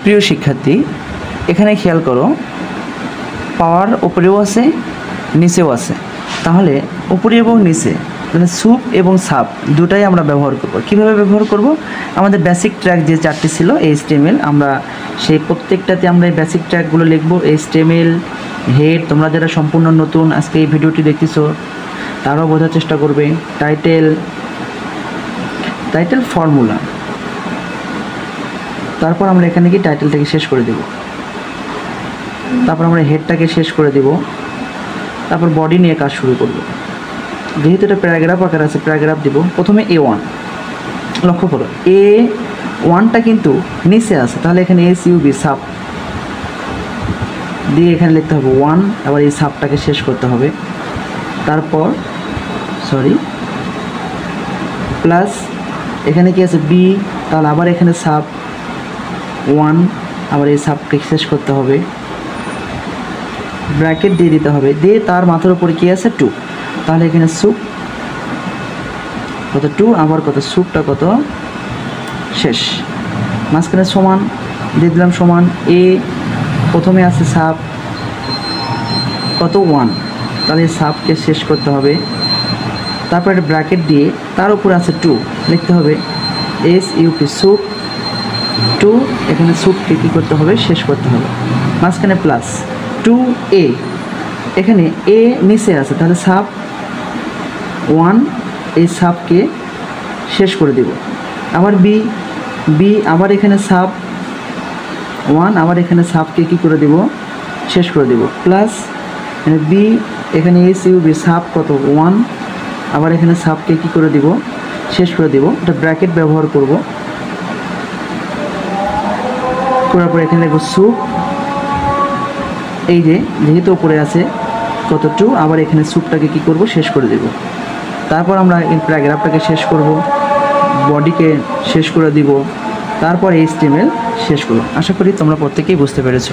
প্রিয় শিক্ষার্থী, এখানে খেয়াল করো, পাওয়ার উপরেও আছে নিচেও আছে। তাহলে উপরে এবং নিচে মানে সুপ এবং সাব দুটাই আমরা ব্যবহার করব। কিভাবে ব্যবহার করব? আমাদের বেসিক ট্র্যাক যে 4টি ছিল HTML, আমরা সেই প্রত্যেকটাতে আমরা এই বেসিক ট্র্যাকগুলো লিখব। HTML হেড, তোমরা যারা সম্পূর্ণ নতুন আজকে এই ভিডিওটি দেখতেছো তারাও বোঝার চেষ্টা করবে। টাইটেল ফর্মুলা, তারপর আমরা এখানে কি টাইটেলটাকে শেষ করে দেব, তারপর আমরা হেডটাকে শেষ করে দেব, তারপর বডি নিয়ে কাজ শুরু করব। যেহেতু এটা প্যারাগ্রাফ আকার আছে, প্যারাগ্রাফ দিব। প্রথমে A1, লক্ষ্য করো A1টা কিন্তু নিচে আছে, তাহলে এখানে SUB সাব দিয়ে এখানে লিখতে হবে 1, আবার এই সাবটাকে শেষ করতে হবে। তারপর প্লাস এখানে কি আছে B, তাহলে আবার এখানে সাব 1, আবার এই সাবকে শেষ করতে হবে, ব্র্যাকেট দিয়ে দিতে হবে, দিয়ে তার মাথার উপরে কি আছে 2, তাহলে এখানে সুপ কত 2, আবার কত সুপটা কত শেষ, মাঝখানে সমান দিয়ে দিলাম সমান A, প্রথমে আছে সাব কত 1, তাহলে সাবকে শেষ করতে হবে। তারপর একটা ব্র্যাকেট দিয়ে তার উপরে আছে 2, লিখতে হবে SUP সুপ 2, এখানে সুপকে কী করতে হবে শেষ করতে হবে, মাঝখানে প্লাস 2A, এখানে A নিচে আছে, তাহলে সাব 1, এই সাবকে শেষ করে দেব। আবার B, আবার এখানে সাব 1, আবার এখানে সাবকে কী করে দেব শেষ করে দেব, প্লাস এখানে B, এখানে SUB সাব কত 1, আবার এখানে সাবকে কী করে দেব শেষ করে দেব। এটা ব্র্যাকেট ব্যবহার করব, করার পর এখানে লিখব সুপ, এই যেহেতু উপরে আছে কত 2, আবার এখানে সুপটাকে কী করব শেষ করে দেব। তারপর আমরা এই প্যারাগ্রাফটাকে শেষ করব, বডিকে শেষ করে দিব, তারপর HTML শেষ করব। আশা করি তোমরা প্রত্যেকেই বুঝতে পেরেছো।